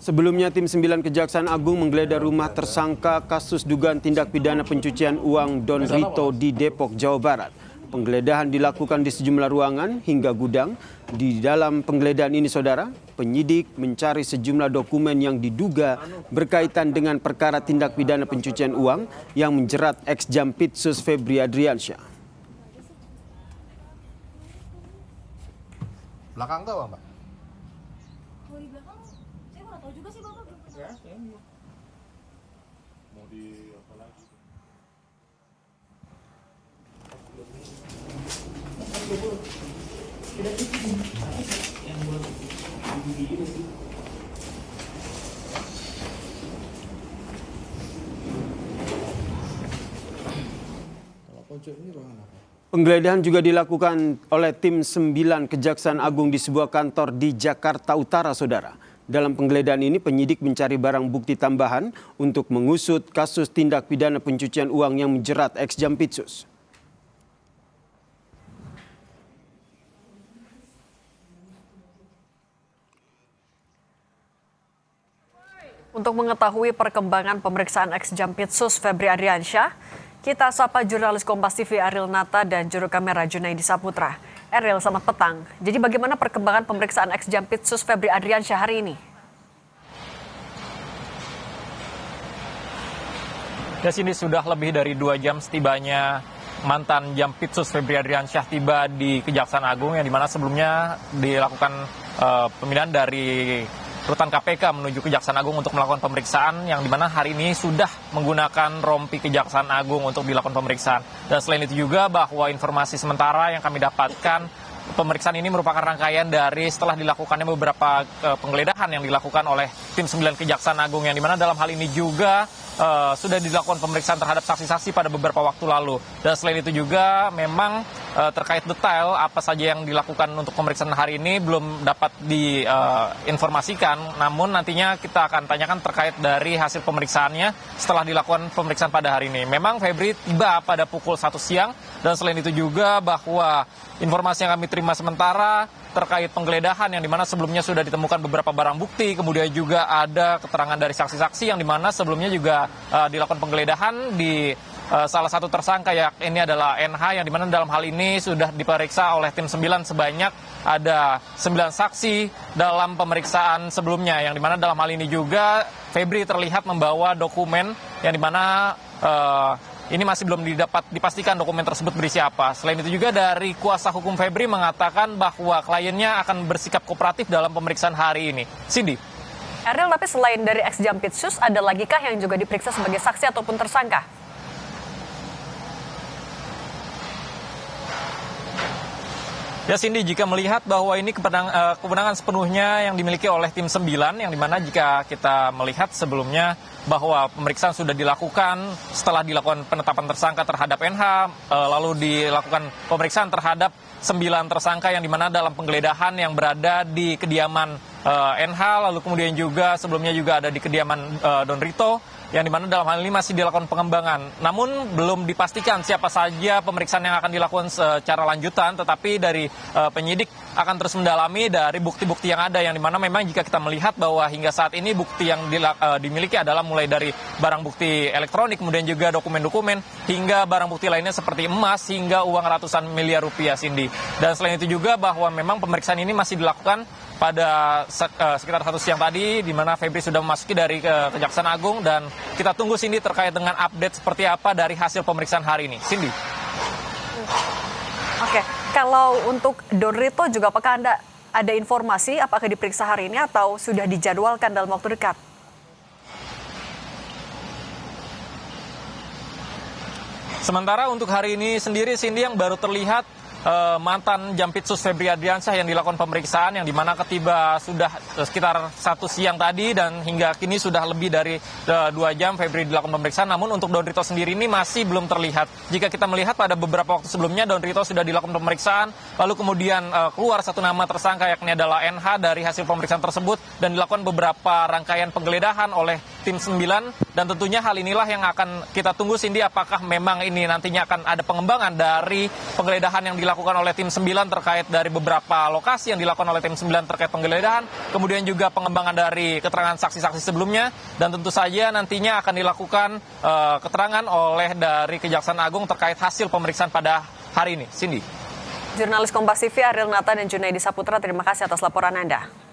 Sebelumnya, Tim 9 Kejaksaan Agung menggeledah rumah tersangka kasus dugaan tindak pidana pencucian uang Don Rito di Depok, Jawa Barat. Penggeledahan dilakukan di sejumlah ruangan hingga gudang. Di dalam penggeledahan ini, saudara, penyidik mencari sejumlah dokumen yang diduga berkaitan dengan perkara tindak pidana pencucian uang yang menjerat ex-Jampitsus Febri Adriansyah. Belakang tuh, Mbak? Kalau di belakang, saya kurang tahu juga sih, Bapak. Ya, kayaknya. Mau di apa lagi? Kalau pojok ini ruangan apa? Penggeledahan juga dilakukan oleh Tim 9 Kejaksaan Agung di sebuah kantor di Jakarta Utara, saudara. Dalam penggeledahan ini, penyidik mencari barang bukti tambahan untuk mengusut kasus tindak pidana pencucian uang yang menjerat ex-Jampitsus. Untuk mengetahui perkembangan pemeriksaan ex-Jampitsus Febri Adriansyah, kita sapa jurnalis Kompas TV Ariel Nata dan juru kamera Junaidi Saputra. Ariel, selamat petang. Jadi bagaimana perkembangan pemeriksaan ex-Jampitsus Febri Adriansyah hari ini? Ya, sini sudah lebih dari 2 jam setibanya mantan Jampitsus Febri Adriansyah tiba di Kejaksaan Agung, yang dimana sebelumnya dilakukan pemindahan dari Rutan KPK menuju Kejaksaan Agung untuk melakukan pemeriksaan, yang dimana hari ini sudah menggunakan rompi Kejaksaan Agung untuk dilakukan pemeriksaan. Dan selain itu juga bahwa informasi sementara yang kami dapatkan, pemeriksaan ini merupakan rangkaian dari setelah dilakukannya beberapa penggeledahan yang dilakukan oleh Tim 9 Kejaksaan Agung, yang dimana dalam hal ini juga sudah dilakukan pemeriksaan terhadap saksi-saksi pada beberapa waktu lalu. Dan selain itu juga memang terkait detail apa saja yang dilakukan untuk pemeriksaan hari ini belum dapat diinformasikan, namun nantinya kita akan tanyakan terkait dari hasil pemeriksaannya setelah dilakukan pemeriksaan pada hari ini. Memang Febri tiba pada pukul 1 siang, dan selain itu juga bahwa informasi yang kami terima sementara terkait penggeledahan yang dimana sebelumnya sudah ditemukan beberapa barang bukti, kemudian juga ada keterangan dari saksi-saksi yang dimana sebelumnya juga dilakukan penggeledahan di salah satu tersangka, ini adalah NH, yang dimana dalam hal ini sudah diperiksa oleh Tim 9 sebanyak ada 9 saksi dalam pemeriksaan sebelumnya, yang dimana dalam hal ini juga Febri terlihat membawa dokumen yang dimana ini masih belum dapat dipastikan dokumen tersebut berisi apa. Selain itu juga dari kuasa hukum Febri mengatakan bahwa kliennya akan bersikap kooperatif dalam pemeriksaan hari ini. Cindy. Ariel, tapi selain dari ex-Jampitsus, ada lagi kah yang juga diperiksa sebagai saksi ataupun tersangka? Ya, Cindy, jika melihat bahwa ini kewenangan sepenuhnya yang dimiliki oleh Tim 9, yang dimana jika kita melihat sebelumnya bahwa pemeriksaan sudah dilakukan setelah dilakukan penetapan tersangka terhadap NH, lalu dilakukan pemeriksaan terhadap 9 tersangka yang dimana dalam penggeledahan yang berada di kediaman NH, lalu kemudian juga sebelumnya juga ada di kediaman Don Rito, yang dimana dalam hal ini masih dilakukan pengembangan. Namun belum dipastikan siapa saja pemeriksaan yang akan dilakukan secara lanjutan, tetapi dari penyidik akan terus mendalami dari bukti-bukti yang ada, yang dimana memang jika kita melihat bahwa hingga saat ini bukti yang dimiliki adalah mulai dari barang bukti elektronik, kemudian juga dokumen-dokumen, hingga barang bukti lainnya seperti emas, hingga uang ratusan miliar rupiah, Cindy. Dan selain itu juga bahwa memang pemeriksaan ini masih dilakukan pada sekitar 1 siang tadi, di mana Febri sudah memasuki dari Kejaksaan Agung, dan kita tunggu, Cindy, terkait dengan update seperti apa dari hasil pemeriksaan hari ini. Cindy. Oke, kalau untuk Don Rito juga apakah Anda ada informasi apakah diperiksa hari ini atau sudah dijadwalkan dalam waktu dekat? Sementara untuk hari ini sendiri, Cindy, yang baru terlihat mantan Jampitsus Febri Adriansyah yang dilakukan pemeriksaan, yang dimana ketiba sudah sekitar 1 siang tadi, dan hingga kini sudah lebih dari 2 jam Febri dilakukan pemeriksaan. Namun untuk Don Rito sendiri ini masih belum terlihat. Jika kita melihat pada beberapa waktu sebelumnya Don Rito sudah dilakukan pemeriksaan, lalu kemudian keluar satu nama tersangka, yakni adalah NH dari hasil pemeriksaan tersebut, dan dilakukan beberapa rangkaian penggeledahan oleh tim 9, dan tentunya hal inilah yang akan kita tunggu, Cindy, apakah memang ini nantinya akan ada pengembangan dari penggeledahan yang dilakukan oleh tim 9 terkait dari beberapa lokasi yang dilakukan oleh tim 9 terkait penggeledahan, kemudian juga pengembangan dari keterangan saksi-saksi sebelumnya, dan tentu saja nantinya akan dilakukan keterangan oleh dari Kejaksaan Agung terkait hasil pemeriksaan pada hari ini. Cindy. Jurnalis Kompas TV Ariel Nata dan Junaidi Saputra, terima kasih atas laporan Anda.